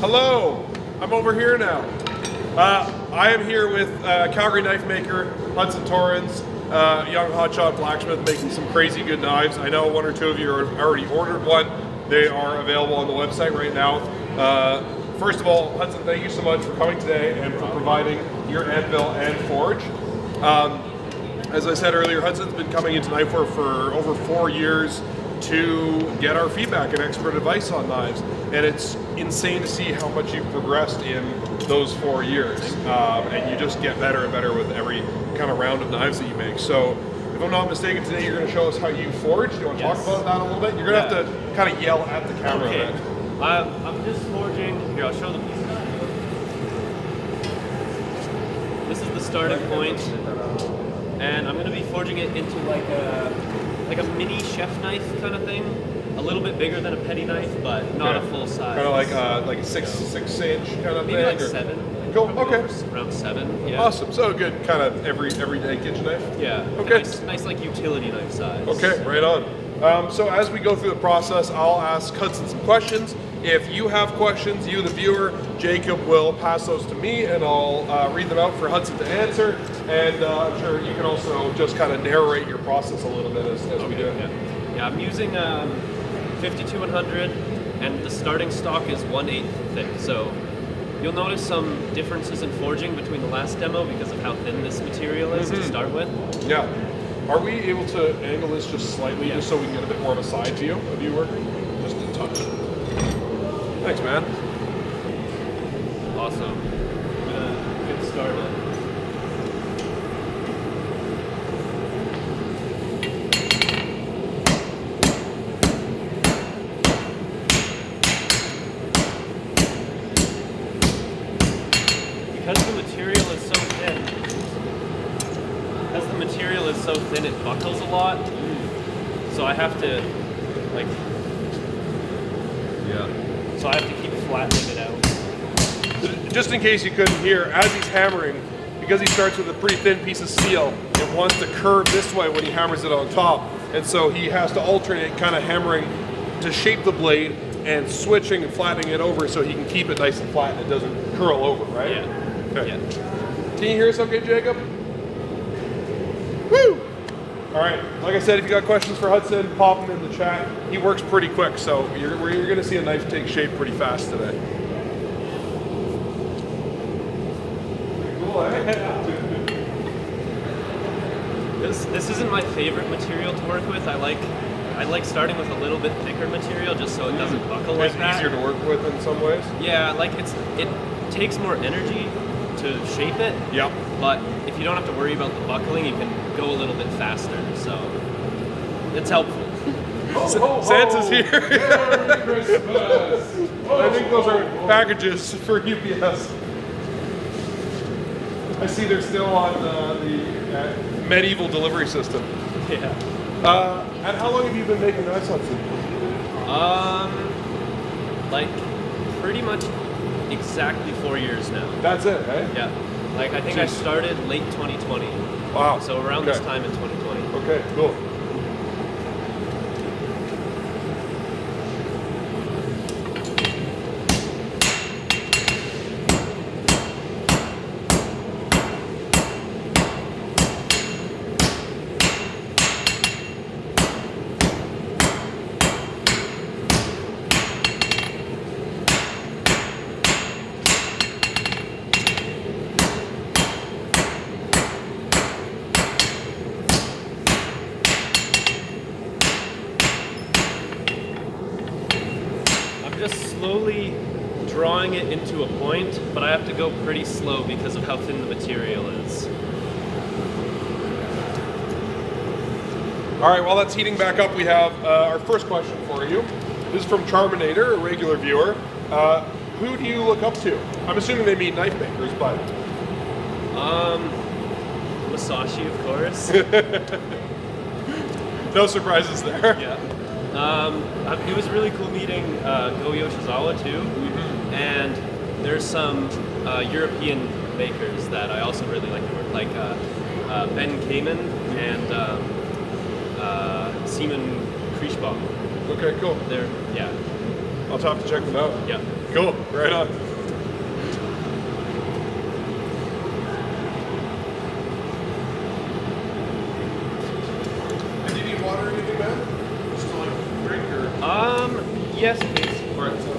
Hello, I'm over here now. I am here with Calgary knife maker Hudson Torrens, young hotshot blacksmith making some crazy good knives. I know one or two of you have already ordered one. They are available on the website right now. First of all, Hudson, thank you so much for coming today and for providing your anvil and forge. As I said earlier, Hudson's been coming into Knifewear for over 4 years to get our feedback and expert advice on knives, and it's insane to see how much you've progressed in those 4 years, and you just get better and better with every kind of round of knives that you make. So if I'm not mistaken, today you're going to show us how you forge. Do you want to talk about that a little bit? You're going to have to kind of yell at the camera a bit. I'm just forging. Here, I'll show the piece. This is the starting point, and I'm going to be forging it into like a mini chef knife kind of thing. A little bit bigger than a petty knife, but not a full size. Kind of like a 6-inch kind of maybe thing? Like 7. Cool, okay. Around 7, yeah. Awesome, so a good kind of everyday kitchen knife? Yeah, okay. Nice like utility knife size. Okay, right on. So as we go through the process, I'll ask Hudson some questions. If you have questions, you the viewer, Jacob will pass those to me and I'll read them out for Hudson to answer. And I'm sure you can also just kind of narrate your process a little bit as we do it. Yeah, I'm using 52-100 and the starting stock is 1/8 thick. So you'll notice some differences in forging between the last demo because of how thin this material is to start with. Yeah. Are we able to angle this just slightly just so we can get a bit more of a side view of you working? Just a touch. Thanks, man. Awesome. I'm gonna get started. Because the material is so thin, it buckles a lot. So I have to So I have to keep flattening it out. Just in case you couldn't hear, as he's hammering, because he starts with a pretty thin piece of steel, it wants to curve this way when he hammers it on top. And so he has to alternate kind of hammering to shape the blade and switching and flattening it over so he can keep it nice and flat and it doesn't curl over, right? Yeah. Okay. Yeah. Can you hear us okay, Jacob? Woo! All right, like I said, if you got questions for Hudson, pop them in the chat. He works pretty quick, so you're going to see a knife take shape pretty fast today. Cool, eh? This isn't my favorite material to work with. I like starting with a little bit thicker material just so it doesn't buckle like that. It's easier to work with in some ways. Yeah, like it takes more energy to shape it. Yeah. But if you don't have to worry about the buckling, you can go a little bit faster. So it's helpful. Santa's here. Merry Christmas! I think those are packages for UPS. I see they're still on the medieval delivery system. Yeah. And how long have you been making knives, Hudson? Like pretty much exactly 4 years now. That's it, eh? Yeah. Like I think I started late 2020. Wow. So around this time in 2020. Okay, cool. Slowly drawing it into a point, but I have to go pretty slow because of how thin the material is. All right, while that's heating back up, we have our first question for you. This is from Charminator, a regular viewer. Who do you look up to? I'm assuming they mean knife makers, but... Masashi, of course. No surprises there. Yeah. It was really cool meeting Go Yoshizawa too, and there's some European makers that I also really like to work, like Ben Kamen and Simon Krieshbaum. Okay, cool. They're, yeah. I'll have to check them out. Yeah. Cool. Right on. And do you need water or anything, man? Just to like drink or? Yes, please. All right. So.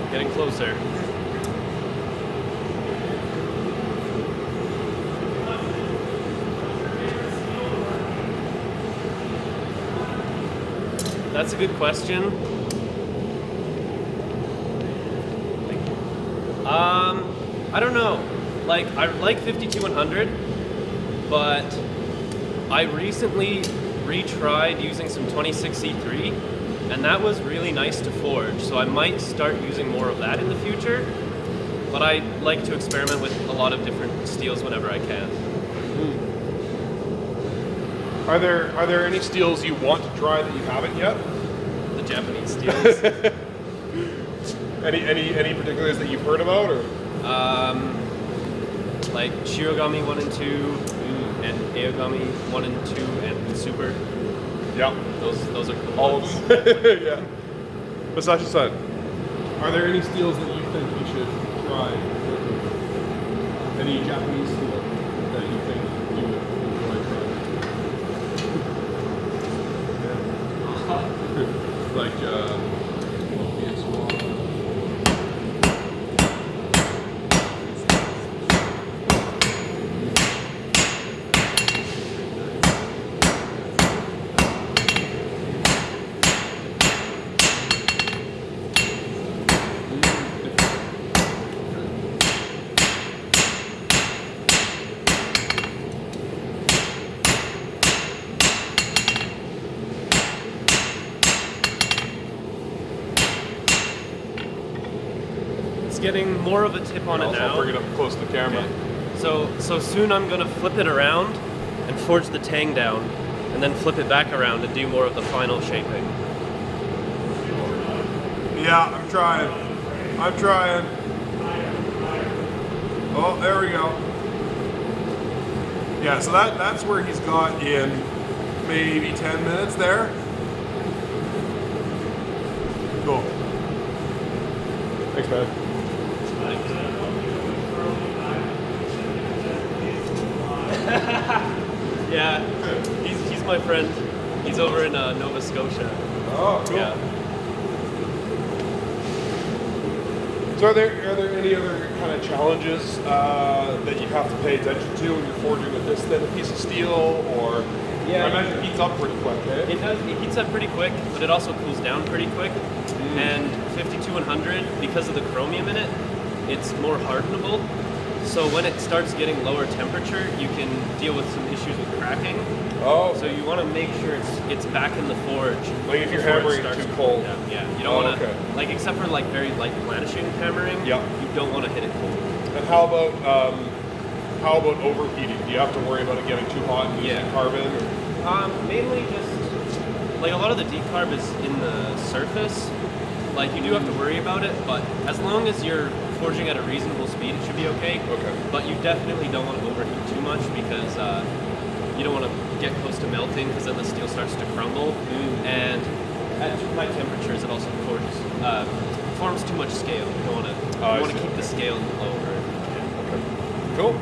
Getting closer. That's a good question. I don't know. Like, I like 52100, but I recently retried using some 26C3, and that was really nice to forge. So I might start using more of that in the future. But I like to experiment with a lot of different steels whenever I can. Are there any steels you want to try that you haven't yet? The Japanese steels. Any particulars that you've heard about, or? Like Shirogami 1 and 2, and Aogami 1 and 2, and Super. Yeah. Those are cool. All ones. of them. Yeah. Masashi-san, are there any steels that you think you should try? Any Japanese steel that you think you would enjoy trying? Like, It's getting more of a tip on it now. I'll bring it up close to the camera. Okay. So soon I'm gonna flip it around and forge the tang down, and then flip it back around and do more of the final shaping. Yeah, I'm trying. Oh, there we go. Yeah, so that's where he's got in maybe 10 minutes there. Cool. Thanks, man. Yeah, he's my friend. He's over in Nova Scotia. Oh, cool. Yeah. So are there any other kind of challenges that you have to pay attention to when you're forging with this thin a piece of steel, or? Yeah. I imagine it heats up pretty quick, eh? It does. It heats up pretty quick, but it also cools down pretty quick. And 52100, because of the chromium in it, it's more hardenable. So when it starts getting lower temperature, you can deal with some issues with cracking. Oh. So you want to make sure it's back in the forge. Like if you're before hammering it starts too cooling cold. down. Yeah. You don't want to, okay. like, except for like very light blanishing hammering. Yeah. You don't want to hit it cold. And how about overheating? Do you have to worry about it getting too hot and losing Yeah. carbon? Or? Mainly just like a lot of the decarb is in the surface. Like you do have to worry about it, but as long as you're forging at a reasonable speed, it should be okay. Okay. But you definitely don't want to overheat too much because you don't want to get close to melting because then the steel starts to crumble. And at too high temperatures, it also forms too much scale. You want to keep the scale lower. Okay. Cool.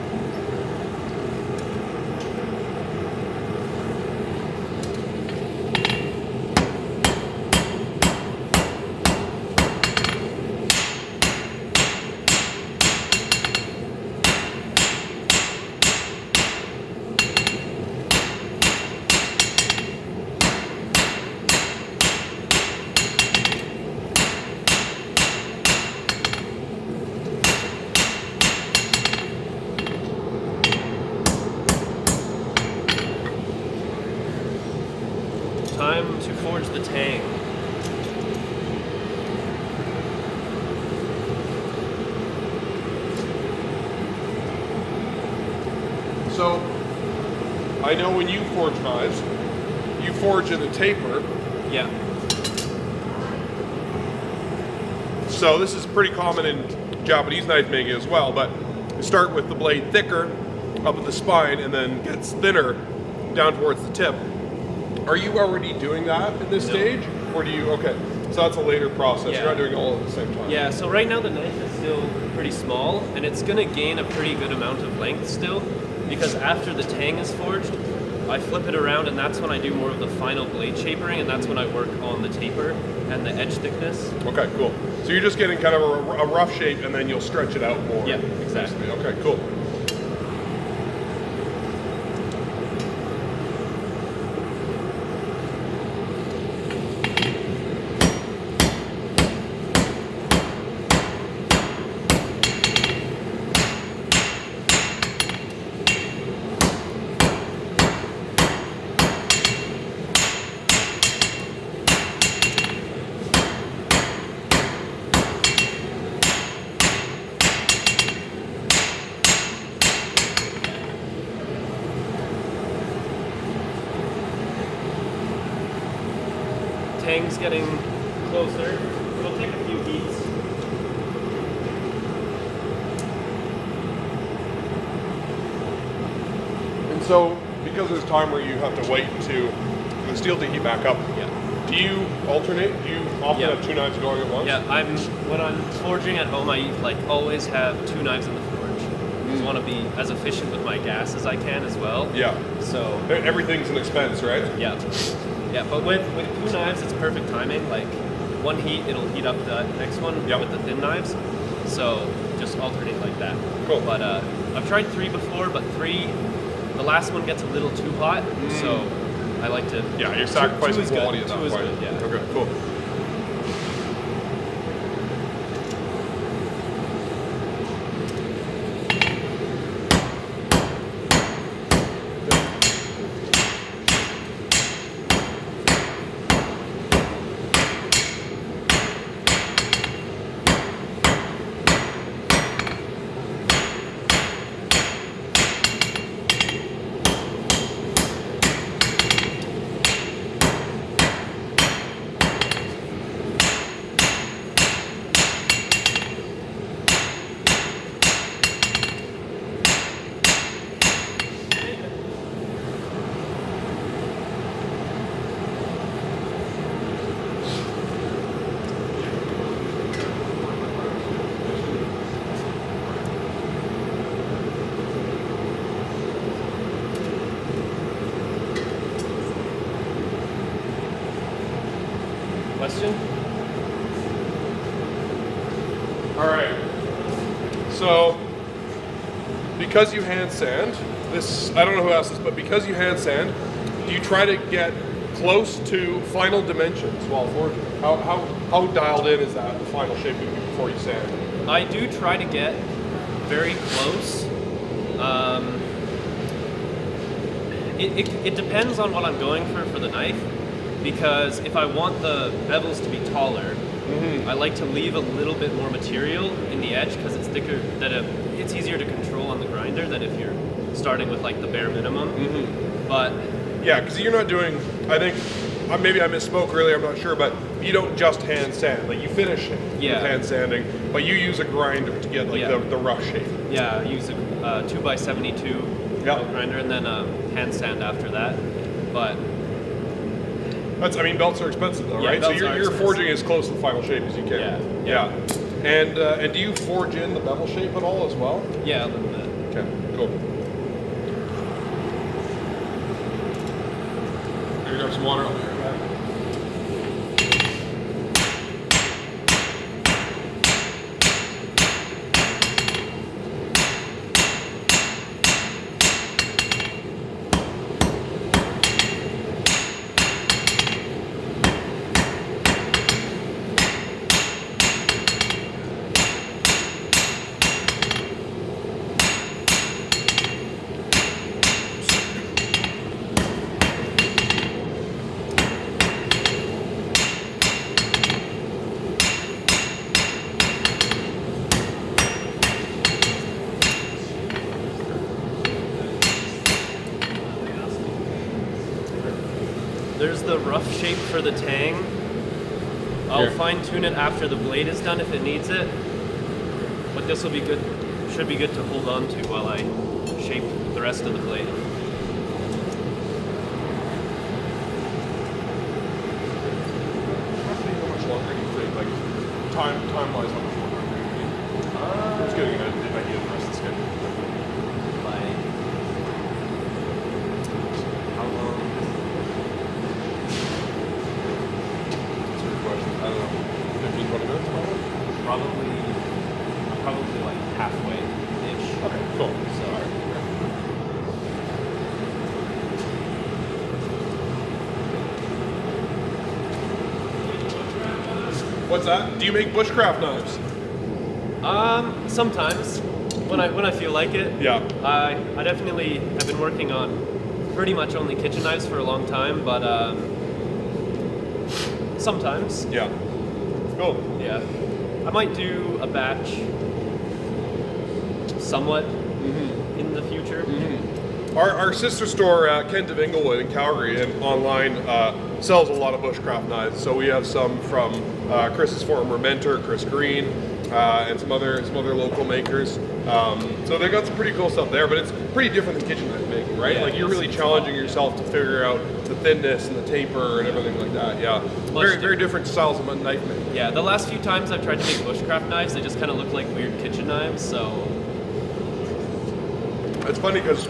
I know when you forge knives, you forge in the taper. Yeah. So this is pretty common in Japanese knife making as well, but you start with the blade thicker up at the spine and then gets thinner down towards the tip. Are you already doing that at this stage? Or do you, okay, so that's a later process. Yeah. You're not doing it all at the same time. Yeah, so right now the knife is still pretty small, and it's going to gain a pretty good amount of length still, because after the tang is forged, I flip it around, and that's when I do more of the final blade shapering, and that's when I work on the taper and the edge thickness. Okay, cool. So you're just getting kind of a rough shape, and then you'll stretch it out more. Yeah, exactly. Okay, cool. Tang's getting closer. We'll take a few heats. And so, because there's time where you have to wait to the steel to heat back up, Yeah. do you alternate? Do you often Yeah. have two knives going at once? Yeah, when I'm forging at home, I like always have two knives in the forge. I just want to be as efficient with my gas as I can as well. Yeah. So Everything's an expense, right? yeah, yeah. But with two knives, it's perfect timing. Like one heat, it'll heat up the next one Yep. with the thin knives. So just alternate like that. Cool. But I've tried three before, but three, the last one gets a little too hot. So I like to. Yeah, you're sacrificing two is quality good. at that Two is point. good, yeah. Okay, cool. Question? All right. So, because you hand sand, this, I don't know who asked this, but because you hand sand, do you try to get close to final dimensions while forging? How dialed in is that, the final shape before you sand? I do try to get very close. It depends on what I'm going for the knife, because if I want the bevels to be taller, I like to leave a little bit more material in the edge because it's thicker. It's easier to control on the grinder than if you're starting with like the bare minimum. But Yeah, because you're not doing, I think, maybe I misspoke earlier, I'm not sure, but you don't just hand sand. Like, you finish it Yeah. with hand sanding, but you use a grinder to get like Yeah. the rough shape. yeah, I use a 2x72 Yep. grinder and then hand sand after that. But That's, I mean, belts are expensive though, Yeah, right? So belts are you're expensive. forging as close to the final shape as you can. Yeah. And do you forge in the bevel shape at all as well? yeah, a little bit. Okay, cool. Here, grab some water out there. shape for the tang. I'll Here. fine tune it after the blade is done if it needs it. But this will be good, should be good to hold on to while I shape the rest of the blade. Roughly how much longer do you think, like time-wise, how much longer do you think? I'm just getting an idea of the rest of the schedule. Like, how long? That's a good question. I don't know. 15, 20 minutes probably? Probably like halfway-ish. Okay, cool. So, What's that? Do you make bushcraft knives? sometimes when I feel like it. Yeah. I definitely have been working on pretty much only kitchen knives for a long time, but sometimes. Yeah. Cool. Yeah. I might do a batch somewhat in the future. Our sister store, Kent of Inglewood in Calgary, and online sells a lot of bushcraft knives. So we have some from Chris's former mentor, Chris Green, and some other local makers. So they got some pretty cool stuff there, but it's pretty different than kitchen knife making, right? Yeah, like you're it's really a challenging lot, yourself to figure out the thinness and the taper and everything like that. Yeah, very different styles of knife making. Yeah, the last few times I've tried to make bushcraft knives, they just kind of look like weird kitchen knives, so... It's funny because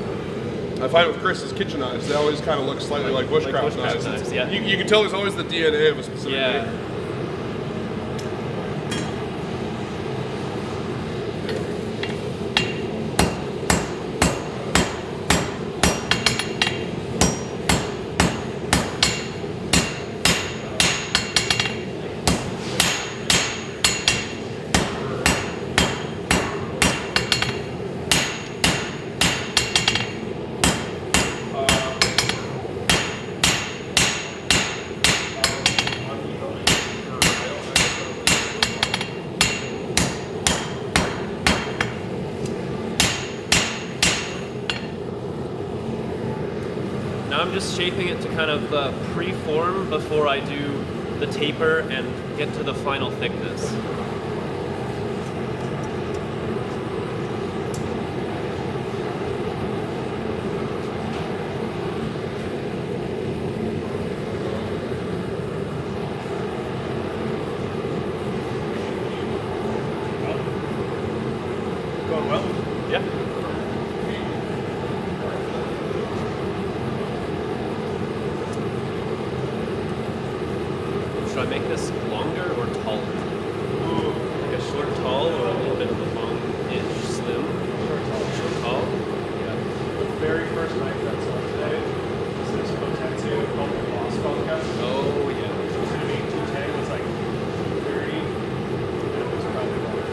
I find with Chris's kitchen knives, they always kind of look slightly like bushcraft knives. Yeah. You can tell there's always the DNA of a specific Yeah. maker. Now I'm just shaping it to kind of pre-form before I do the taper and get to the final thickness. Going well? Yeah. Should I make this longer or taller? Like a short tall or a little bit of a long-ish slim? Short tall? Yeah. The very first knife that's on today is this Kotetsu called the Boss Podcast. Oh, yeah. It was going to be 210, it was like 30, and it was probably like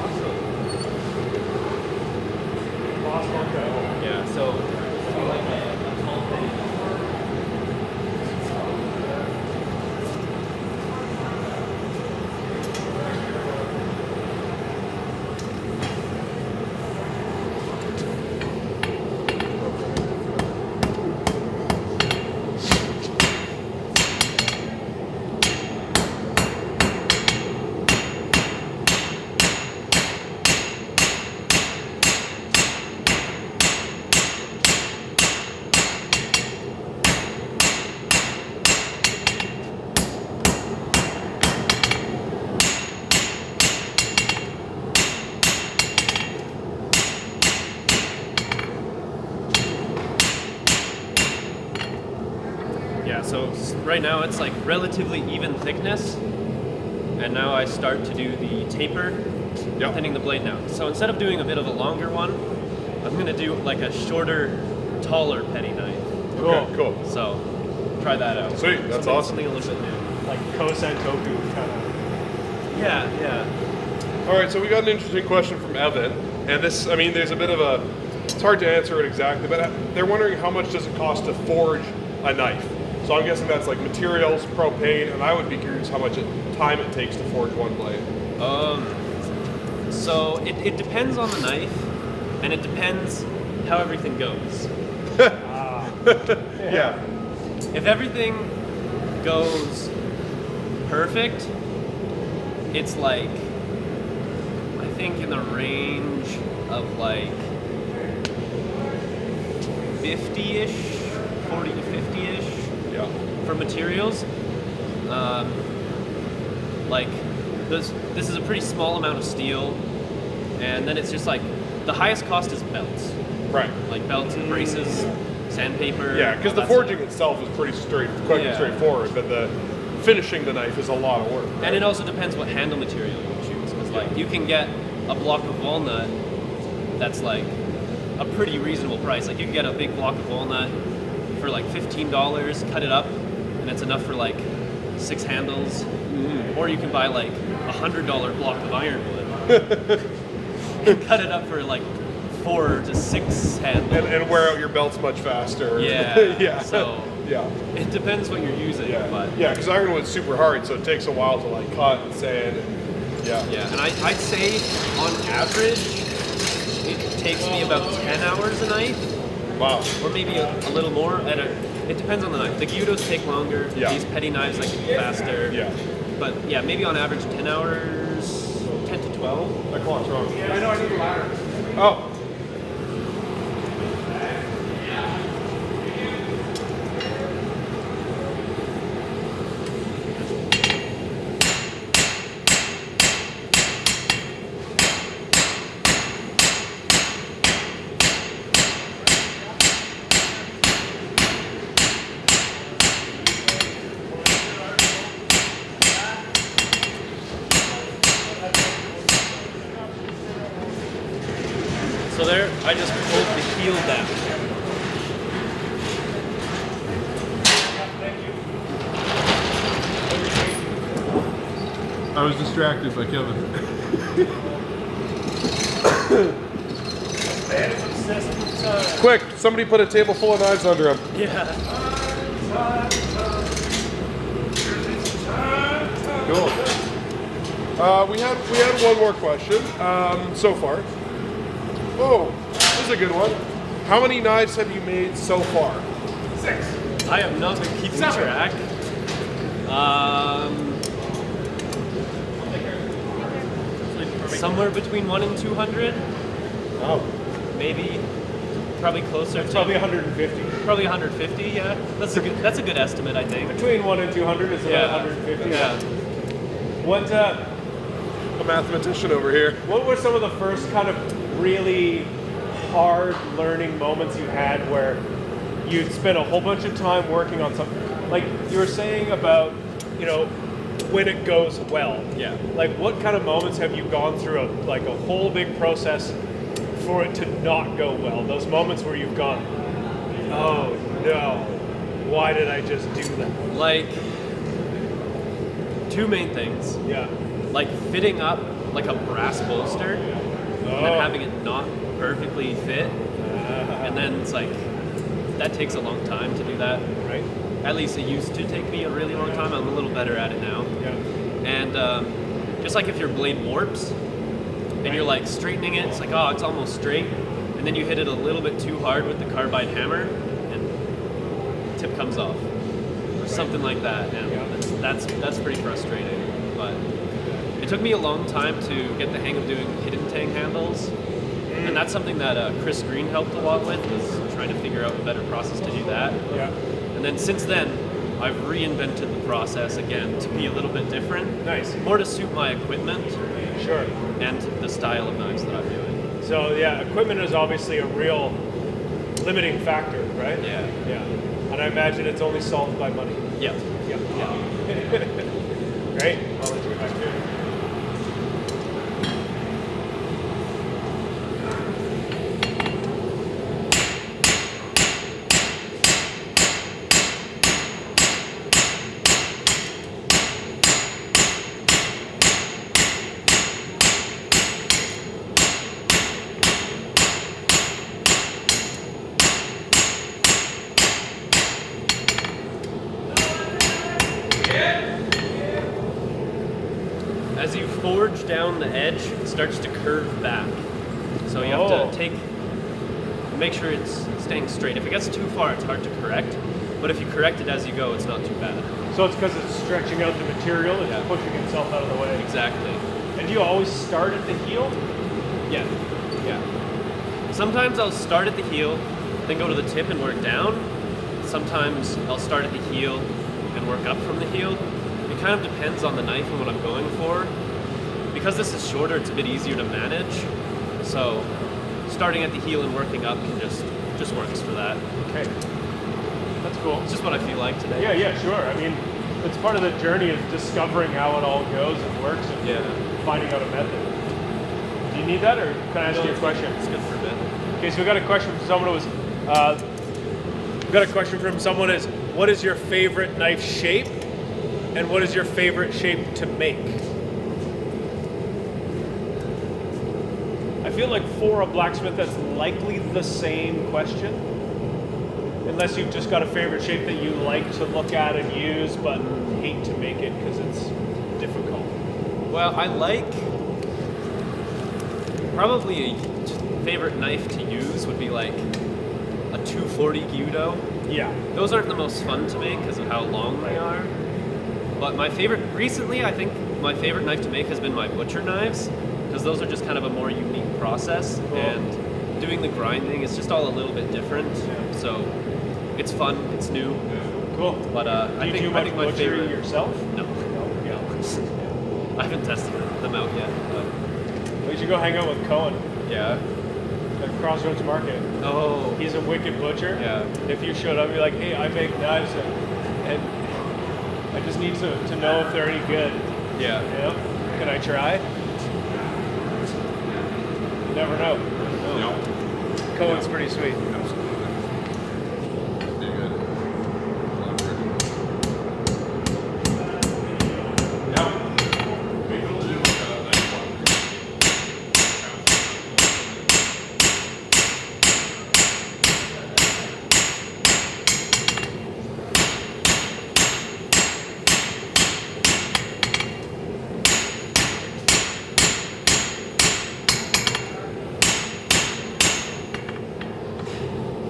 awesome. Boss Podcast. Yeah, so like a tall thing. Yeah, so right now it's like relatively even thickness, and now I start to do the taper, Yep. thinning the blade now. So instead of doing a bit of a longer one, I'm gonna do like a shorter, taller petty knife. Okay, cool. So try that out. Sweet, that's awesome. Something a little bit new. Like Kosentoku kind of. Yeah, yeah. All right, so we got an interesting question from Evan, and this, I mean, there's a bit of a, it's hard to answer it exactly, but they're wondering how much does it cost to forge a knife? So I'm guessing that's like materials, propane, and I would be curious how much time it takes to forge one blade. So it depends on the knife, and it depends how everything goes. Yeah. if everything goes perfect, it's like, I think in the range of like 50-ish, 40 to 50-ish Yeah. for materials. Like this is a pretty small amount of steel, and then it's just like the highest cost is belts, Right. like belts and braces, sandpaper. Yeah, because all the that forging stuff. itself is pretty quick and Yeah. straightforward, but the finishing the knife is a lot of work. And it also depends what handle material you choose, because like you can get a block of walnut that's like a pretty reasonable price. Like you can get a big block of walnut for like $15, cut it up, and it's enough for like 6 handles. Or you can buy like $100 block of ironwood and cut it up for like 4 to 6 handles. and wear out your belts much faster. Yeah. Yeah. So Yeah. it depends what you're using. Yeah. But Yeah, because ironwood's super hard, so it takes a while to like cut and sand. And, yeah. yeah, and I'd say on average it takes me about 10 hours a knife. Wow. Or maybe a little more. It depends on the knife. The Gyudos take longer. Yeah. These petty knives I can do faster. Yeah. But yeah, maybe on average 10 hours, 10 to 12. That clock's wrong. Yeah, I know, I need a ladder. Oh. So there, I just pulled the heel down. I was distracted by Kevin. Man is obsessed with Quick, somebody put a table full of knives under him. Yeah. Cool. We had one more question so far. Oh, this is a good one. How many knives have you made so far? 6. I have not been keeping 7. track. Somewhere between 1 and 200, Oh. maybe. Probably closer to Probably 150. probably 150. Yeah, that's a good estimate, I think. Between 1 and 200 is about 150. Yeah. What A mathematician over here. What were some of the first kind of really hard learning moments you had where you'd spent a whole bunch of time working on something? Like you were saying about, when it goes well. Yeah. Like what kind of moments have you gone through a whole big process for it to not go well? Those moments where you've gone, oh no, why did I just do that? Like 2 main things. Yeah. Like fitting up like a brass bolster and then having it not perfectly fit, and then it's like that takes a long time to do that. Right. At least it used to take me a really long time. I'm a little better at it now. Yeah. And just like if your blade warps and you're like straightening it, it's like, oh, it's almost straight, and then you hit it a little bit too hard with the carbide hammer and tip comes off or something like that, and that's pretty frustrating. But it took me a long time to get the hang of doing hidden tang handles, and that's something that Chris Green helped a lot with, was trying to figure out a better process to do that. Yeah. And then since then, I've reinvented the process again to be a little bit different. Nice. More to suit my equipment Sure. and the style of knives that I'm doing. So yeah, equipment is obviously a real limiting factor, right? Yeah. Yeah. And I imagine it's only solved by money. Yeah. Yep. Yeah. Great. I'll let you get back to it. As you forge down the edge, it starts to curve back. So you have to make sure it's staying straight. If it gets too far, it's hard to correct. But if you correct it as you go, it's not too bad. So it's because it's stretching out the material, it's Yeah. pushing itself out of the way. Exactly. And do you always start at the heel? Yeah. Yeah. Sometimes I'll start at the heel, then go to the tip and work down. Sometimes I'll start at the heel and work up from the heel. It kind of depends on the knife and what I'm going for. Because this is shorter, it's a bit easier to manage. So starting at the heel and working up can just works for that. Okay. That's cool. It's just what I feel like today. Yeah, sure. I mean, it's part of the journey of discovering how it all goes and works and Yeah. finding out a method. Do you need that, or can I ask you a question? It's good for a bit. Okay, so we got a question from someone who was. We got a question from someone is, what is your favorite knife shape, and what is your favorite shape to make? I feel like for a blacksmith, that's likely the same question, unless you've just got a favorite shape that you like to look at and use, but hate to make it because it's difficult. Well, I like probably a favorite knife to use would be like a 240 Gyudo. Yeah. Those aren't the most fun to make because of how long they are. But my favorite recently, I think my favorite knife to make has been my butcher knives, because those are just kind of a more unique process, Cool. and doing the grinding is just all a little bit different. Yeah. So it's fun, it's new. Cool. But Do I you think do I much think my butchery favorite. yourself? No, Yeah. I haven't tested them out yet. But We should go hang out with Cohen yeah. at Crossroads Market. Oh. He's a wicked butcher. Yeah. If you showed up, you're like, hey, I make knives, and I just need to know if they're any good. Yeah. You know? Can I try? You never know. No. Cohen's pretty sweet. Absolutely. Be good. Yeah. Maybe we'll do like a nice one.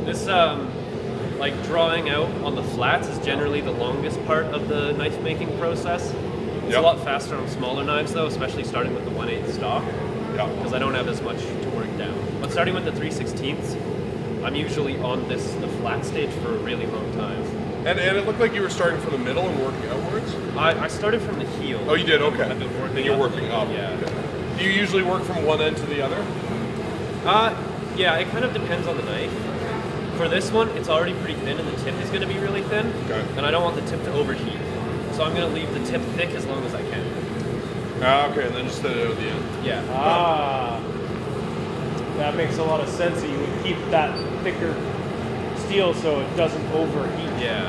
This like drawing out on the flats is generally the longest part of the knife making process. It's Yep. a lot faster on smaller knives though, especially starting with the 1/8 stock, Yeah. because I don't have as much to work down. But starting with the 3/16, I'm usually on the flat stage for a really long time. And it looked like you were starting from the middle and working outwards. I started from the heel. Oh, you did? Okay. I've been working Then you're up. working up. Yeah. Okay. Do you usually work from one end to the other? Yeah, it kind of depends on the knife. For this one, it's already pretty thin and the tip is going to be really thin. Okay. And I don't want the tip to overheat. So I'm going to leave the tip thick as long as I can. Okay, and then just set it at the end. Yeah. Ah, that makes a lot of sense. That you would keep that thicker steel so it doesn't overheat. Yeah.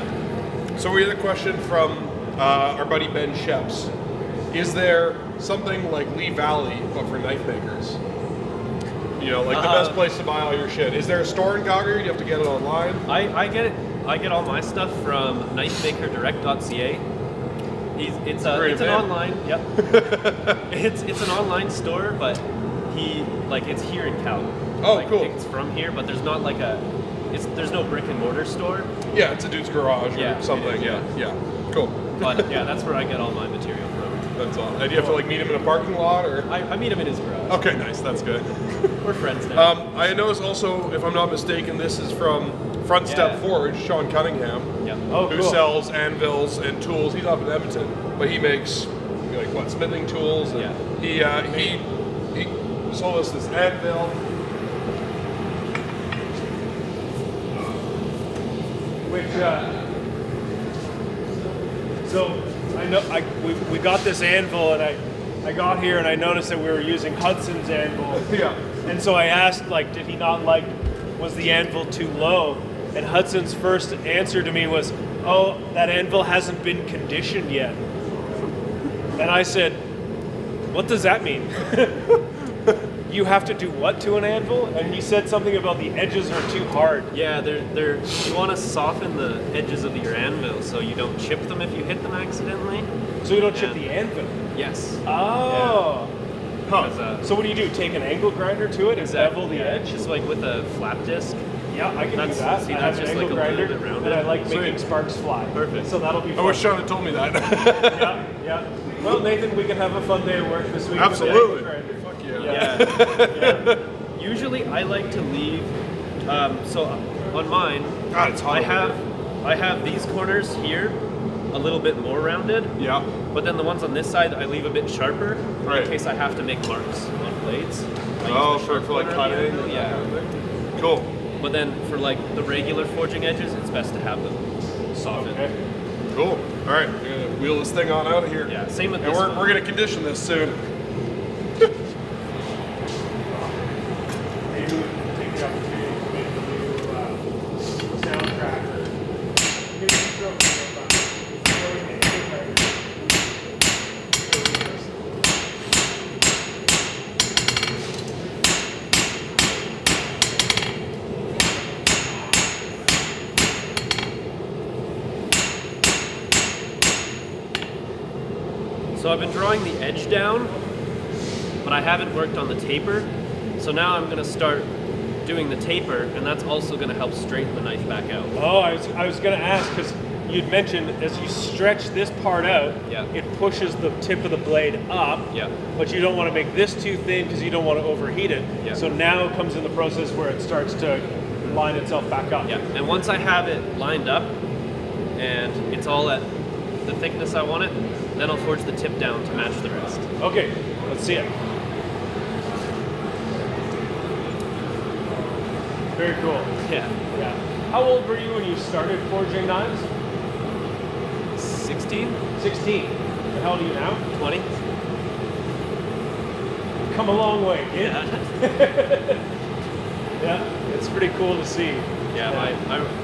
So we had a question from our buddy Ben Sheps. Is there something like Lee Valley, but for knife makers? You know, like the best place to buy all your shit. Is there a store in Calgary? Do you have to get it online? I get it. I get all my stuff from knifemakerdirect.ca. It's Great an man. online. Yep. it's an online store, but it's here in Calgary. Oh, like, cool. It's from here, but there's not like there's no brick and mortar store. Yeah, it's a dude's garage or Yeah, it something. is, Yeah. Cool. But yeah, that's where I get all my material from. That's all. And do you have to like meet him in a parking lot or? I meet him in his garage. Okay, nice. That's good. We're friends now. I noticed also, if I'm not mistaken, this is from Front Step Yeah. Forge, Sean Cunningham, Yep. Oh, who cool. sells anvils and tools. He's up in Edmonton, but he makes like what, smithing tools. And he sold us this anvil. Which, so I know we got this anvil, and I got here and I noticed that we were using Hudson's anvil. Yeah. And so I asked, like, did he not like, was the anvil too low? And Hudson's first answer to me was, oh, that anvil hasn't been conditioned yet. And I said, what does that mean? You have to do what to an anvil? And he said something about the edges are too hard. Yeah, you want to soften the edges of your anvil so you don't chip them if you hit them accidentally. So you don't chip Yeah. the anvil. Yes. Oh. Because, So what do? Take an angle grinder to it and bevel the yeah, edge? just like with a flap disc. Yeah, I can That's- do that. see, I that's have an just angle like a little grinder, bit rounded. and I like Sweet. making sparks fly. Perfect. So that'll be I fun. wish Sean had told me that. Yeah. Well, Nathan, we can have a fun day at work this week. with the Absolutely. angle grinder. Fuck yeah. Yeah. Usually I like to leave, so on mine, God, it's hot I over have these corners here a little bit more rounded, Yeah. but then the ones on this side I leave a bit sharper Right. in case I have to make marks on blades. I Oh, use the sharp for like corner on the cutting. anvil, yeah. Cool. But then for like the regular forging edges, it's best to have them softened. Okay. Cool. All right, we're gonna wheel this thing on out of here. Yeah, same with And this we're, one. we're gonna condition this soon. Maybe we can take the opportunity to make a new sound tracker. Maybe we throw it back. Throw it in the angle grinder. So I've been drawing the edge down, but I haven't worked on the taper. So now I'm gonna start doing the taper, and that's also gonna help straighten the knife back out. Oh, I was going to ask because you'd mentioned as you stretch this part out, Yeah. it pushes the tip of the blade up. Yeah. But you don't want to make this too thin because you don't want to overheat it. Yeah. So now comes in the process where it starts to line itself back up. Yeah, and once I have it lined up, and it's all at the thickness I want it, then I'll forge the tip down to match the rest. Okay, let's see it. Very cool. Yeah. Yeah. How old were you when you started forging knives? 16? 16. And how old are you now? 20? Come a long way, kid. Yeah. Yeah, it's pretty cool to see. Yeah,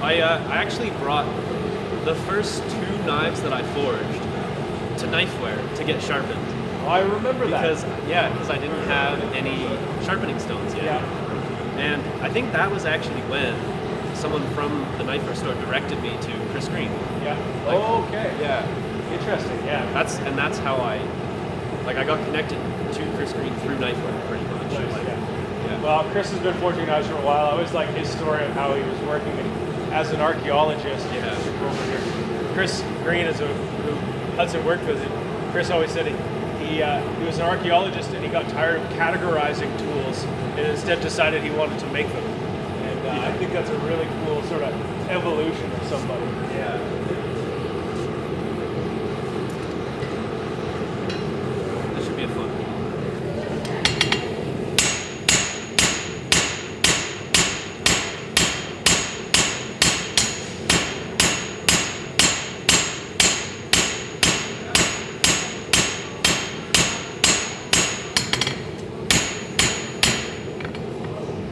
I actually brought the first 2 knives that I forged to Knifewear to get sharpened. Oh, I remember that. Because I didn't have any sharpening stones yet. Yeah. And I think that was actually when someone from the Knifewear store directed me to Chris Green. Yeah. Like- Oh, okay. Yeah. Interesting. Yeah. That's how I got connected to Chris Green through Knifewear pretty much. Nice, Like, yeah. yeah. Well, Chris has been forging knives for a while. I always like his story of how he was working as an archaeologist. Yeah. Over here. Chris Green is who Hudson worked with. Chris always said he was an archaeologist and he got tired of categorizing tools and instead decided he wanted to make them. And I think that's a really cool sort of evolution of somebody. Yeah. This should be a fun.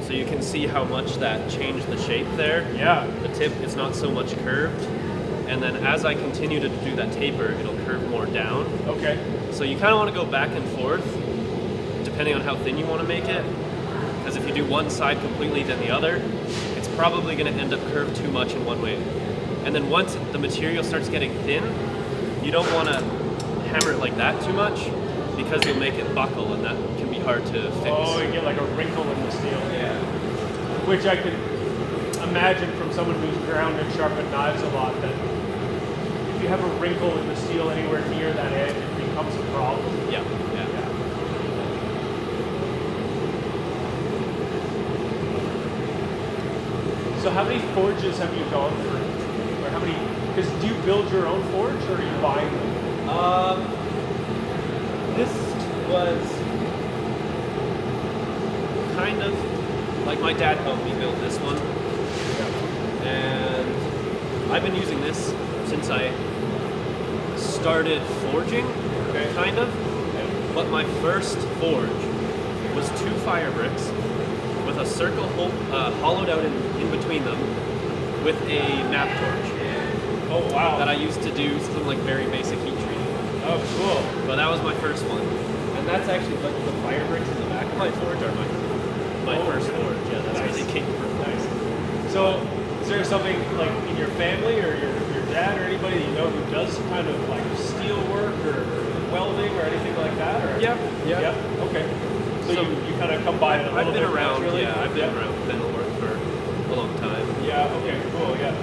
So you can see how much that changed the shape there. Yeah. The tip is not so much curved, and then as I continue to do that taper, it'll curve more down. Okay. So you kind of want to go back and forth, depending on how thin you want to make it. Because if you do one side completely then the other, it's probably going to end up curved too much in one way. And then once the material starts getting thin, you don't want to hammer it like that too much, because you'll make it buckle, and that can be hard to fix. Oh, you get like a wrinkle in the steel. Yeah. Which I can imagine from someone who's ground and sharpened knives a lot, that if you have a wrinkle in the steel anywhere near that edge, it becomes a problem. Yeah. So how many forges have you gone through? Or how many, because do you build your own forge or are you buying them? This was kind of like my dad helped me build this one, and I've been using this since I started forging, kind of. But my first forge was 2 fire bricks with a circle hollowed out in between them with a map torch. Oh, wow. That I used to do some like very basic heat treating. Oh, cool. But that was my first one. And that's actually like the fire bricks in the back of my forge are my first forge. Yeah, that's where they came from. Nice. So, is there something like in your family or your dad or anybody that you know who does kind of like steel work or welding or anything like that? Or? Yeah. Okay. So you kind of come by it a little I've been bit around. naturally? Yeah, I've been around metalwork for a a long time. Yeah, okay, cool, yeah.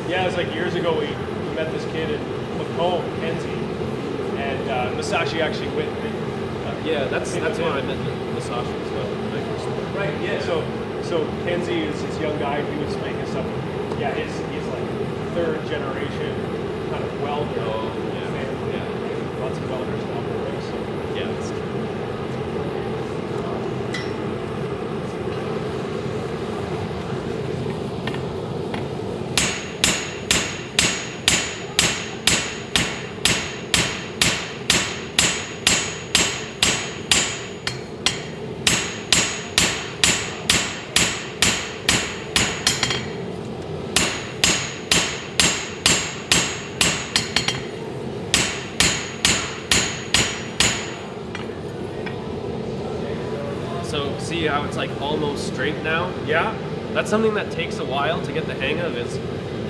Yeah, it's like years ago we met this kid in Macomb, Kenzie, and Masashi actually went. Yeah, that's where I met Masashi as well. When I first started. Right, yeah, so Kenzie is this young guy, he was making stuff. Yeah, he's like third generation kind of welder. Oh, yeah. Family. Yeah. Lots of welders down there, so. Yeah, that's true. So see how it's like almost straight now? Yeah? That's something that takes a while to get the hang of, is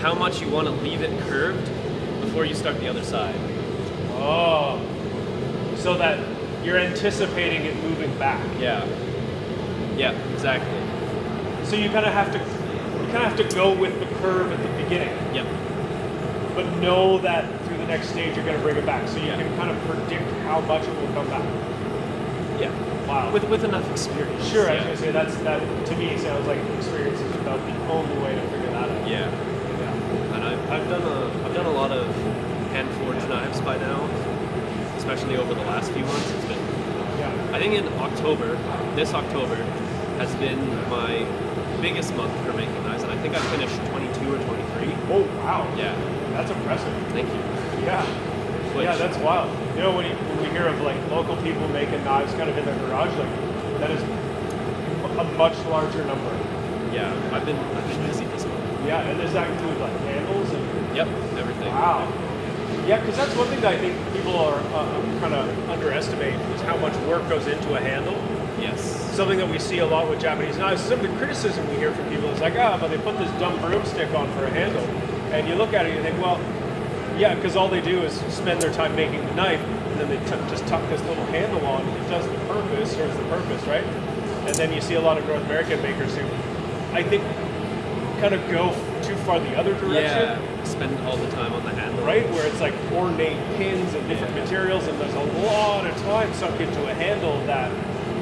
how much you want to leave it curved before you start the other side. Oh. So that you're anticipating it moving back. Yeah. Yeah, exactly. So you kind of have to go with the curve at the beginning, Yep. but know that through the next stage you're going to bring it back, so you Yeah. can kind of predict how much it will come back. Yeah. Wow. With enough experience. Sure, I Yeah. was going to say that to me sounds like experience is about the only way to figure that out. Yeah. Yeah. And I've done a lot of hand forged knives by now, especially over the last few months. It's been, Yeah. I think in October, this October has been my biggest month for making knives, and I think I finished 22 or 23. Oh wow. Yeah. That's impressive. Thank you. Yeah. Which- Yeah, that's wild. You know, when we hear of like local people making knives kind of in their garage, like that is a much larger number. Yeah, I've been busy this month. Yeah, and does that include like handles and? Yep, everything. Wow. Yeah, because that's one thing that I think people are kind of underestimate is how much work goes into a handle. Yes. Something that we see a lot with Japanese knives. Some of the criticism we hear from people is like, but they put this dumb broomstick on for a handle. And you look at it and you think, well, yeah, because all they do is spend their time making the knife, and then they just tuck this little handle on. It does the purpose, serves the purpose, right? And then you see a lot of North American makers who, I think, kind of go too far the other direction. Yeah, spend all the time on the handle. Right, where it's like ornate pins and different materials, and there's a lot of time sunk into a handle that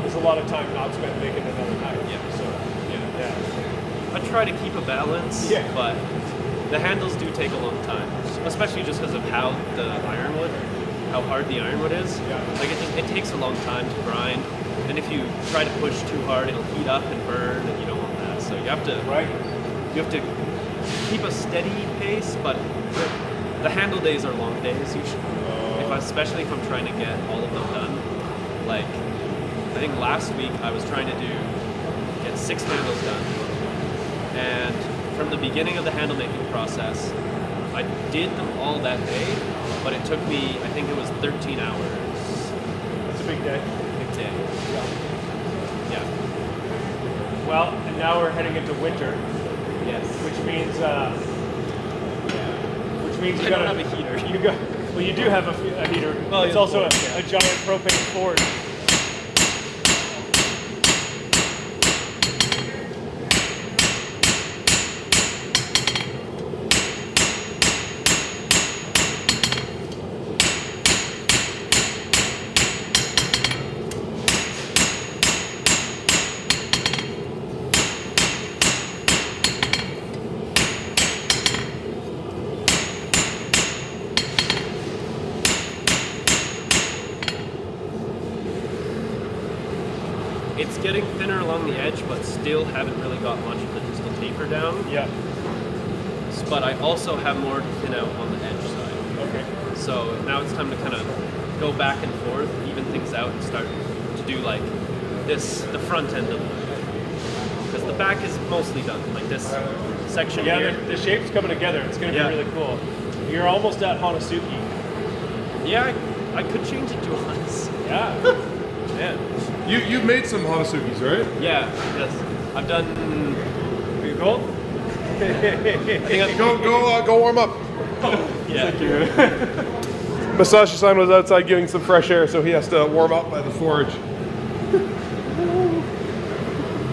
there's a lot of time not spent making another knife. Yeah. So, I try to keep a balance, Yeah. but the handles do take a long time, especially just because of how how hard the ironwood is. Yeah. Like it takes a long time to grind, and if you try to push too hard, it'll heat up and burn, and you don't want that. So you have to right. you have to keep a steady pace, but the handle days are long days usually. Especially if I'm trying to get all of them done. Like, I think last week I was trying to get 6 handles done. And from the beginning of the handle making process, I did them all that day, but it took me, I think it was 13 hours. That's a big day. Big day. Yeah. Well, and now we're heading into winter, Yes. which means you I gotta don't have a heater. Well, you do have a heater. Well, it's yeah, also forge, yeah. a giant propane forge. It's getting thinner along the edge, but still haven't really got much of the distal taper down. Yeah. But I also have more to thin out on the edge side. Okay. So now it's time to kind of go back and forth, even things out, and start to do like the front end of it. Because the back is mostly done, like this section Yeah, here. the shape's coming together. It's going to Yeah. be really cool. You're almost at Hanasuki. Yeah, I could change it to honest. Yeah. Man. You've made some Hanasukis, right? Yeah, yes. I've done. Are you cold? I think I've Go warm up. yeah. Masashi-san was outside getting some fresh air, so he has to warm up by the forge.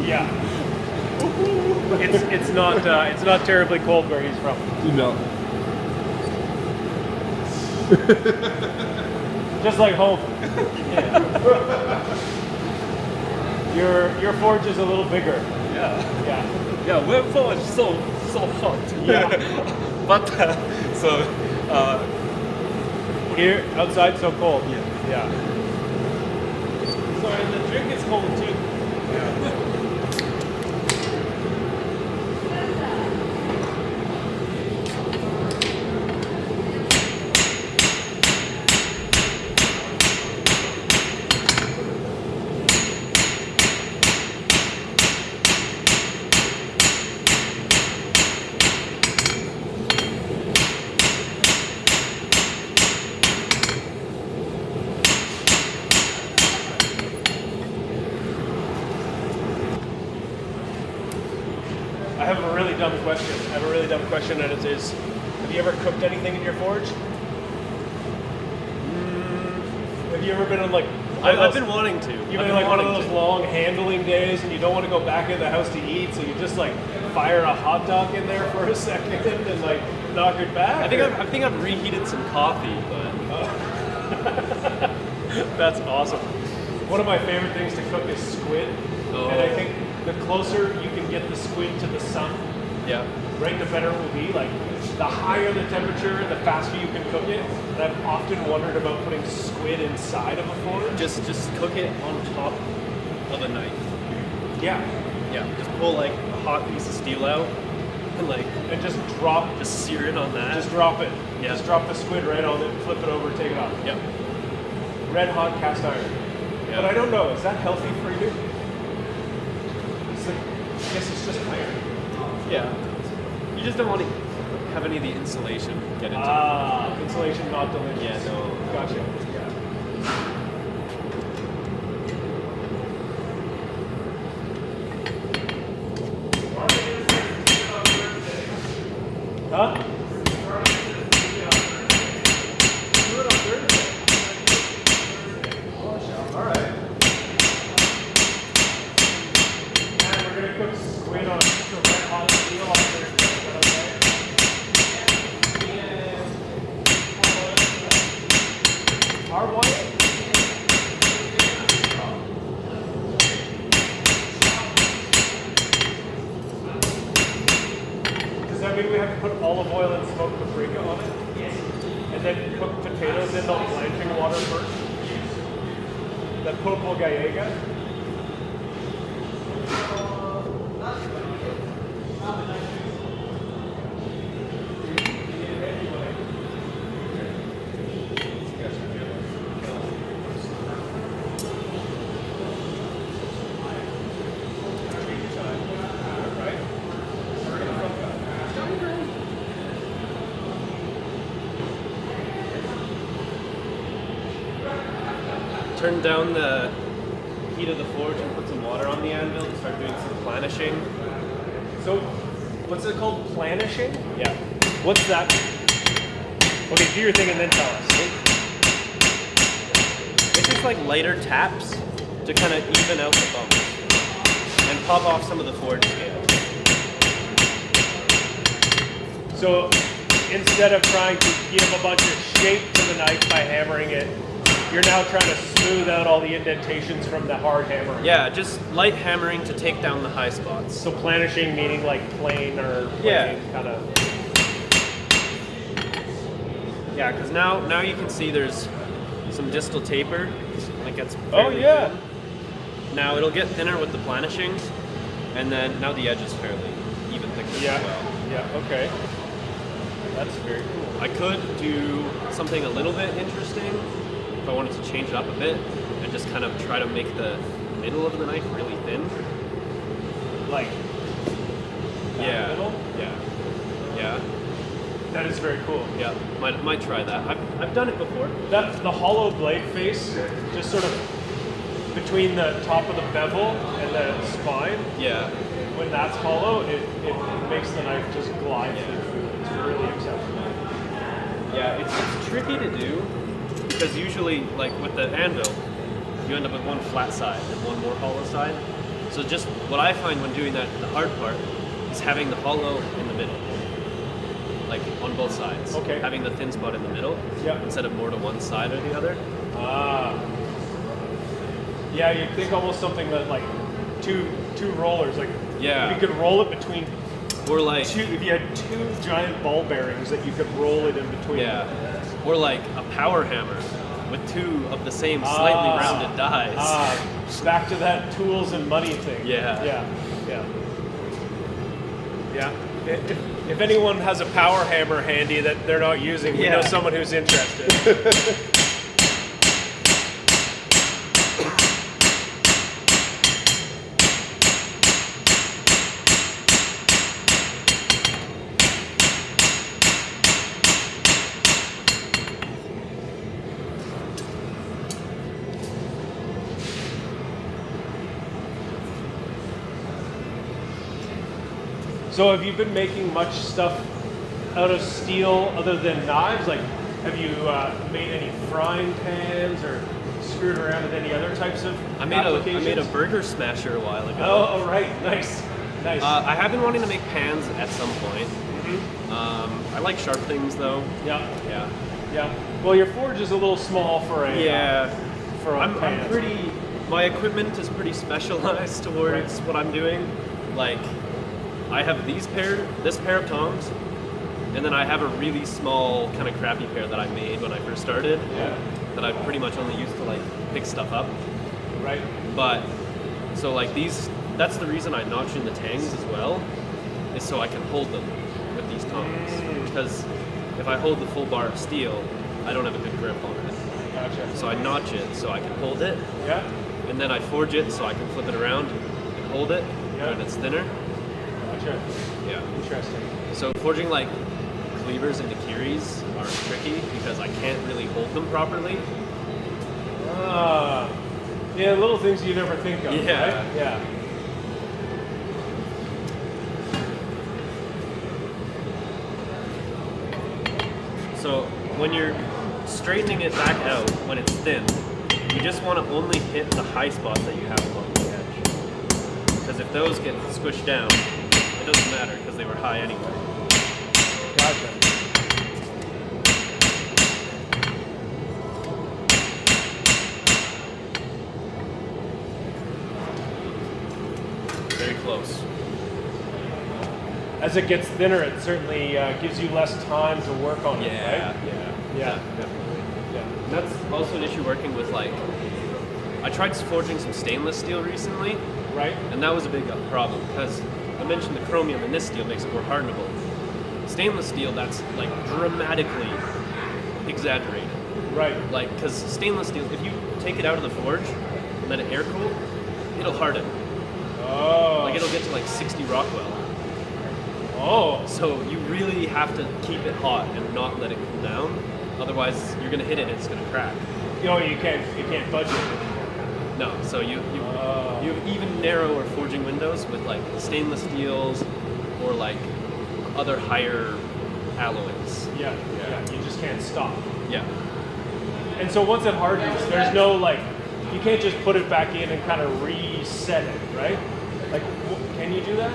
Yeah. it's not terribly cold where he's from. No. Just like home. Your forge is a little bigger. Yeah. Yeah. Yeah, we're forge so hot. Yeah. But Here outside so cold. Yeah. Yeah. So and the drink is cold too. I have a really dumb question, and it is: have you ever cooked anything in your forge? Have you ever been on like? I've been wanting to. You've been like one of those long handling days, and you don't want to go back in the house to eat, so you just like fire a hot dog in there for a second and like knock it back. I think I've reheated some coffee, but That's awesome. One of my favorite things to cook is squid, and I think the closer you can get the squid to the sun, yeah. right, the better it will be. Like, the higher the temperature, the faster you can cook it. And I've often wondered about putting squid inside of a forge. Just cook it on top of a knife. Yeah. Yeah. Just pull like a hot piece of steel out and like And just sear it on that. just drop it. Yeah. Just drop the squid right on it, flip it over, take it off. Yep. Red hot cast iron. Yeah. But I don't know, is that healthy for you? It's like, I guess it's just iron. Yeah. You just don't want to have any of the insulation get into it. Insulation not delicious. Yeah, no. Gotcha. Yeah. Huh? Do it on Thursday. All right. And we're gonna cook squid on a red hot steel on Thursday. Hard one? Does that mean we have to put olive oil and smoked paprika on it? Yes. And then cook potatoes in the blanching water first? The poco gallega? Turn down the heat of the forge and put some water on the anvil and start doing some planishing. So, what's it called? Planishing? Yeah. What's that? Okay, do your thing and then tell us. It's just like lighter taps to kind of even out the bumps and pop off some of the forge scales. So, instead of trying to give a bunch of shape to the knife by hammering it, you're now trying to smooth out all the indentations from the hard hammering. Yeah, just light hammering to take down the high spots. So planishing meaning like plain or Yeah. kind of. Yeah, because now you can see there's some distal taper. Like it's Oh fairly yeah. thin. Now it'll get thinner with the planishings, and then now the edge is fairly even thicker Yeah. as well. Yeah. Okay. That's very cool. I could do something a little bit interesting if I wanted to change it up a bit and just kind of try to make the middle of the knife really thin. Like. Yeah. Middle? Yeah. Yeah. That is very cool. Yeah. Might try that. I've done it before. That the hollow blade face, just sort of between the top of the bevel and the spine. Yeah. When that's hollow, it makes the knife just glide through food. It's really exceptional. Yeah, it's tricky to do because usually, like with the anvil, you end up with one flat side and one more hollow side. So just what I find when doing that, the hard part, is having the hollow in the middle, like on both sides. Okay. Having the thin spot in the middle Yeah. instead of more to one side or the other. Yeah, you'd think almost something that like two rollers, like Yeah. you could roll it between Or like two. If you had two giant ball bearings, that you could roll it in between. yeah, or like a power hammer with two of the same slightly rounded dies. Back to that tools and money thing. Yeah. If anyone has a power hammer handy that they're not using, we know Yeah. someone who's interested. So have you been making much stuff out of steel other than knives? Like, have you made any frying pans or screwed around with any other types of I made a burger smasher a while ago. Oh, right. Nice. I have been wanting to make pans at some point. I like sharp things though. Yeah. Yeah. Well, your forge is a little small for a for a I'm pan. pretty. My equipment is pretty specialized towards what I'm doing. Like, I have this pair of tongs, and then I have a really small, kind of crappy pair that I made when I first started. Yeah. That I pretty much only used to like pick stuff up. Right. But so like these, that's the reason I notch in the tangs as well, is so I can hold them with these tongs. Because if I hold the full bar of steel, I don't have a good grip on it. Gotcha. So I notch it so I can hold it, Yeah. and then I forge it so I can flip it around and hold it when it's thinner. Gotcha. Yeah. Interesting. So forging like cleavers into kiris are tricky because I can't really hold them properly. Yeah, little things you never think of. Yeah. Right? Yeah. So when you're straightening it back out when it's thin, you just want to only hit the high spots that you have along the edge. Because if those get squished down, it doesn't matter because they were high anyway. Gotcha. Very close. As it gets thinner, it certainly gives you less time to work on it, Yeah, right? yeah, definitely. Yeah. And that's also an issue working with like, I tried forging some stainless steel recently, Right? and that was a big problem because I mentioned the chromium in this steel makes it more hardenable. Stainless steel, that's like dramatically exaggerated. Right. Like, because stainless steel, if you take it out of the forge and let it air cool, it'll harden. Oh. Like, it'll get to like 60 Rockwell. Oh. So you really have to keep it hot and not let it cool down. Otherwise, you're gonna hit it and it's gonna crack. You can't budge it anymore. No, so you have even narrower forging windows with like stainless steels or like other higher alloys. Yeah. You just can't stop. Yeah. And so once it hardens, there's no like, you can't just put it back in and kind of reset it, right? Like, can you do that?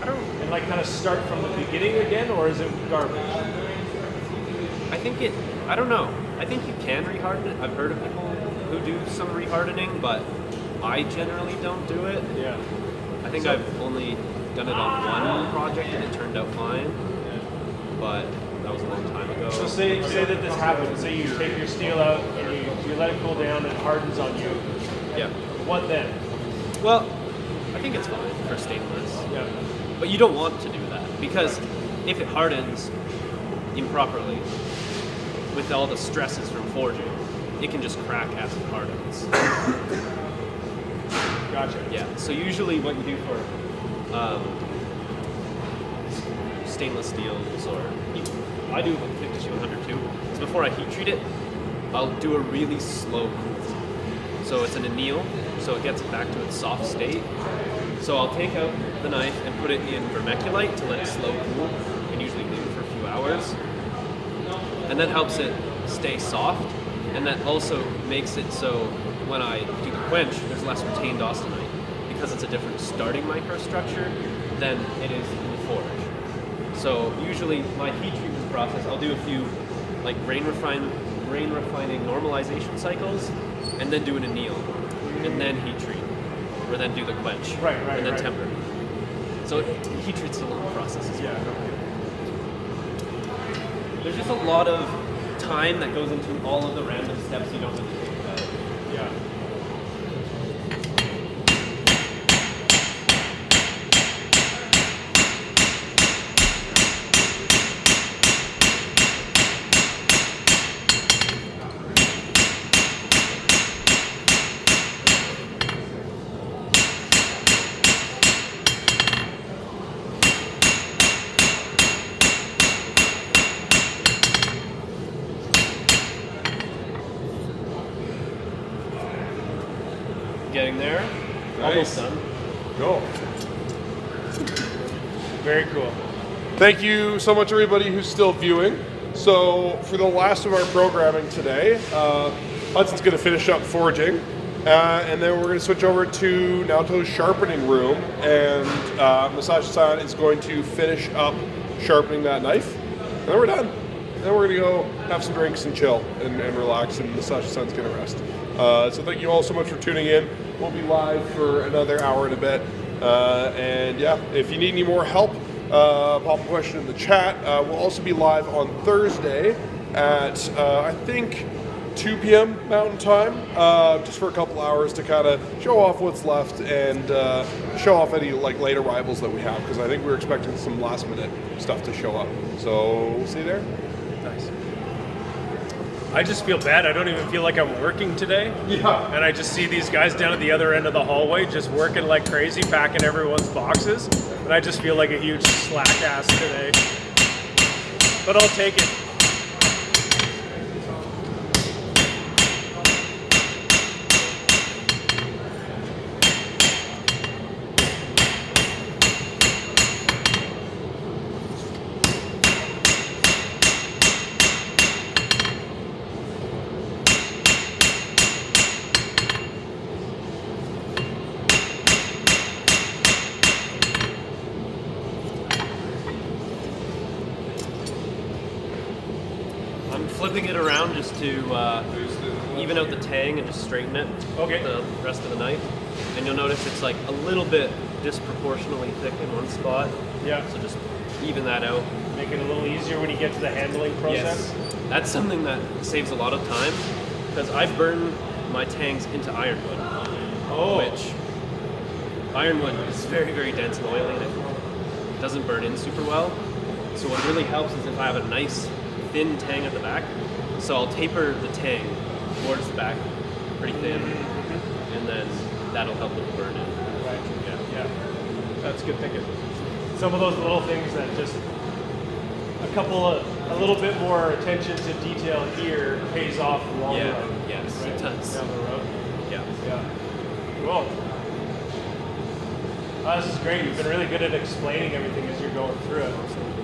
I don't. And like kind of start from the beginning again, or is it garbage? I don't know. I think you can reharden it. I've heard of people who do some rehardening, but I generally don't do it. Yeah. I think I've only done it on one project and it turned out fine, but that was a long time ago. So say that this happens. Say you take your steel out and you let it cool down and it hardens on you. Yeah. What then? Well, I think it's fine for stainless, Yeah. but you don't want to do that because if it hardens improperly with all the stresses from forging, it can just crack as it hardens. Gotcha. Yeah, so usually what you do for stainless steels, or I do with 5200 too, is before I heat treat it, I'll do a really slow cool. So it's an anneal, so it gets it back to its soft state. So I'll take out the knife and put it in vermiculite to let it slow cool. You can usually leave it for a few hours. And that helps it stay soft, and that also makes it so when I do the quench, there's less retained austenite because it's a different starting microstructure than it is in the forge. So usually my heat treatment process, I'll do a few like grain refining normalization cycles, and then do an anneal, and then heat treat, or then do the quench, and then temper. So heat treat's a long process as well. There's just a lot of time that goes into all of the random steps you don't really think about. Yeah. Getting there. Nice. Almost done. Cool. Very cool. Thank you so much, everybody who's still viewing. So for the last of our programming today, Hudson's going to finish up forging, and then we're going to switch over to Naoto's sharpening room, and Masashi-san is going to finish up sharpening that knife, and then we're done. Then we're going to go have some drinks and chill and relax, and Masashi-san's going to rest. So thank you all so much for tuning in. We'll be live for another hour and a bit. And yeah, if you need any more help, pop a question in the chat. We'll also be live on Thursday at, I think, 2 p.m. Mountain Time, just for a couple hours to kind of show off what's left and show off any like late arrivals that we have, because I think we're expecting some last minute stuff to show up. So we'll see you there. Nice. I just feel bad. I don't even feel like I'm working today. Yeah. And I just see these guys down at the other end of the hallway just working like crazy, packing everyone's boxes. And I just feel like a huge slack ass today. But I'll take it. Flipping it around just to even out the tang and just straighten it. Okay. The rest of the knife, and you'll notice it's like a little bit disproportionately thick in one spot. Yeah. So just even that out. Make it a little easier when you get to the handling process. Yes. That's something that saves a lot of time, because I burn my tangs into ironwood, which ironwood is very, very dense and oily, and it doesn't burn in super well. So what really helps is if I have a nice thin tang at the back, so I'll taper the tang towards the back pretty thin, and then that'll help with the burn in. Right. Yeah. That's good thinking. Some of those little things that just a little bit more attention to detail here pays off long run. Yes, right? it does. Down the road. Yeah. Cool. Oh, this is great. You've been really good at explaining everything as you're going through it.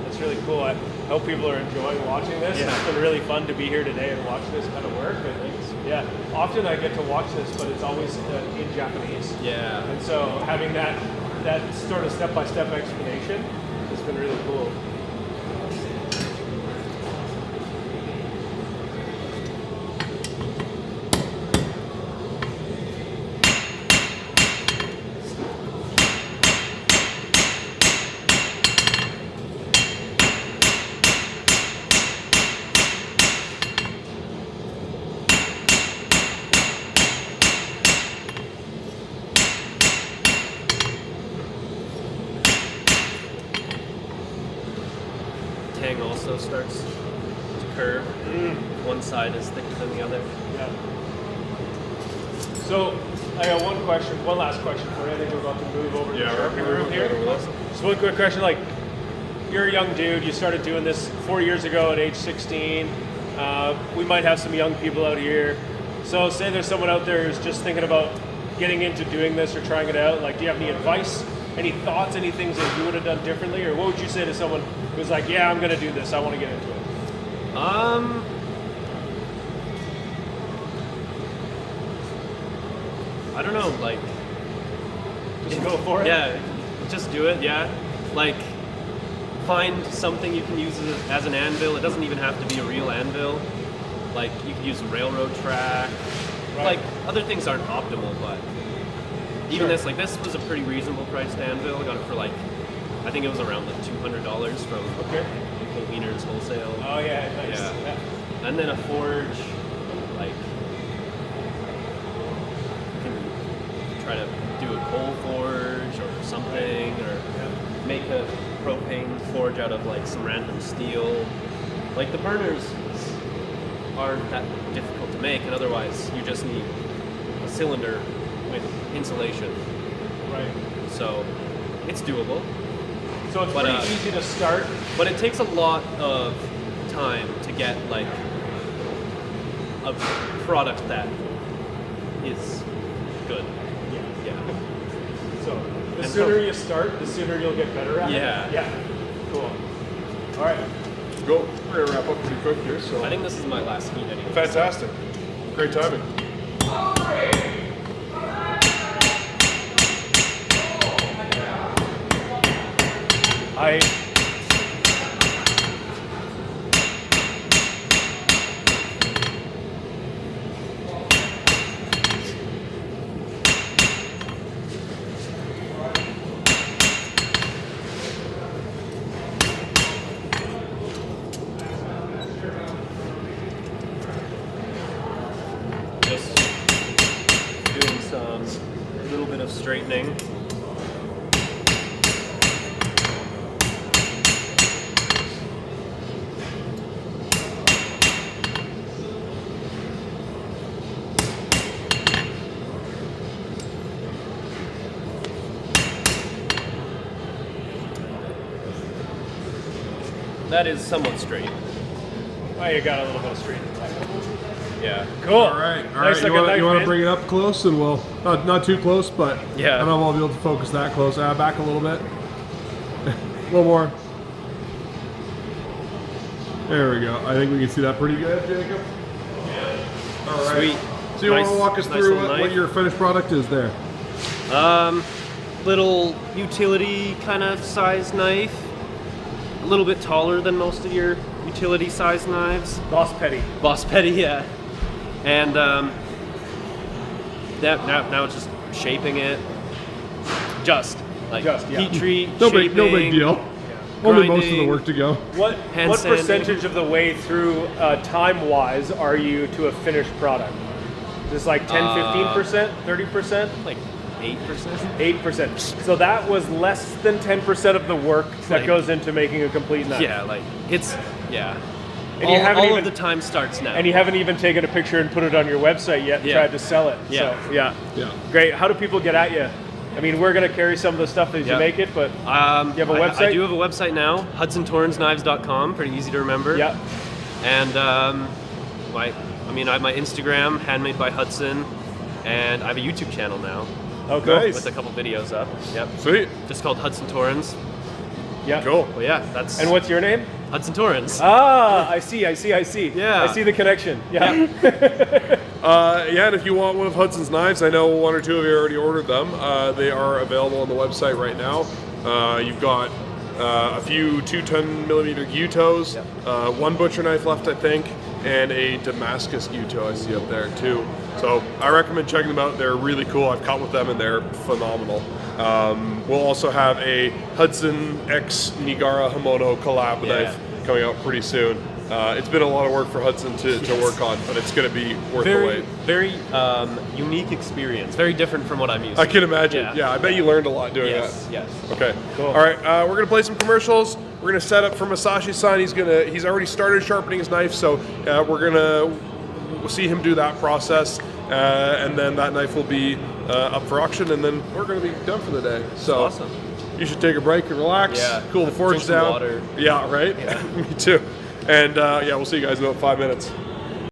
It's really cool. I hope people are enjoying watching this. Yeah. It's been really fun to be here today and watch this kind of work. And often I get to watch this, but it's always in Japanese. Yeah. And so having that sort of step-by-step explanation has been really cool. Tang also starts to curve. One side is thicker than the other. Yeah. So I got one last question for you. I think we're about to move over to the sharpening room here. So one quick question, like, you're a young dude, you started doing this 4 years ago at age 16. We might have some young people out here. So say there's someone out there who's just thinking about getting into doing this or trying it out. Like, do you have any advice, any thoughts, any things that you would have done differently? Or what would you say to someone who's like, yeah, I'm gonna do this, I wanna get into it? I don't know, like, Just go for it? Yeah, just do it, yeah. like find something you can use as an anvil. It doesn't even have to be a real anvil. Like you can use a railroad track. Right. Like other things aren't optimal, but even this was a pretty reasonable priced anvil. I got it for like, I think it was around like $200 from Wieners Wholesale. Oh yeah, nice. Yeah. And then a forge, like you can try to do a coal forge or something, or make a propane forge out of like some random steel. Like the burners aren't that difficult to make, and otherwise you just need a cylinder with insulation. Right. So it's doable. So it's pretty easy to start. But it takes a lot of time to get like a product that is good. Yeah. So the sooner you start, the sooner you'll get better at it. Yeah. Cool. All right. Go. We're gonna wrap up pretty quick here. So I think this is my last heat anyway. fantastic. Great timing. Just doing some little bit of straightening. That is somewhat straight. Oh, you got a little bit of straight. Yeah. Cool. All right. Nice looking knife, You want to man. bring it up close, and we'll not too close, but Yeah. I don't know if I'll be able to focus that close. Back a little bit. A little more. There we go. I think we can see that pretty good, Jacob. All right. Sweet. So you want to walk us nice through little what knife. your finished product is there? Little utility kind of size knife. A little bit taller than most of your utility size knives. Boss Petty. Boss Petty, yeah. And now it's just shaping it. Just yeah. heat treat, No shaping, big deal. Only most of the grinding. work to go. What Hand what sanding. percentage of the way through time-wise are you to a finished product? Is this like 10, 15%, 30%? Like 8%. 8%. So that was less than 10% of the work that Like- goes into making a complete knife. Yeah, like it's And you haven't all even of the time starts now. and you haven't even taken a picture and put it on your website yet and Yeah. tried to sell it. Yeah. So, yeah. Yeah. Great. How do people get at you? I mean, we're going to carry some of the stuff as you Yeah. make it, but you have a website? I do have a website now, hudsontorrensknives.com. Pretty easy to remember. yeah. And I have my Instagram, Handmade by Hudson, and I have a YouTube channel now Oh, cool. Nice. with a couple videos up. Yep. Sweet. Just called Hudson Torrens. Yeah. Cool. Well, yeah, that's And what's your name? Hudson Torrens. Ah, I see. Yeah. Yeah. I see the connection. Yeah. Yeah, and if you want one of Hudson's knives, I know one or two of you already ordered them. They are available on the website right now. You've got a few 210mm Gutos, one butcher knife left, I think, and a Damascus Guto I see up there too. So I recommend checking them out. They're really cool. I've cut with them and they're phenomenal. We'll also have a Hudson X Nigara Himono collab knife coming out pretty soon. It's been a lot of work for Hudson to work on, but it's going to be worth the wait. Very unique experience. Very different from what I'm used to. I can imagine. Yeah. Yeah, I bet you learned a lot doing Yes, yes. that. Okay. Cool. All right. We're gonna play some commercials. We're gonna set up for Masashi-san. He's already started sharpening his knife, so we're gonna see him do that process, and then that knife will be up for auction, and then we're gonna be done for the day. So Awesome. you should take a break and relax. Yeah. Cool the forge Drink some down. water. Yeah. Right. Yeah. Me too. And we'll see you guys in about 5 minutes.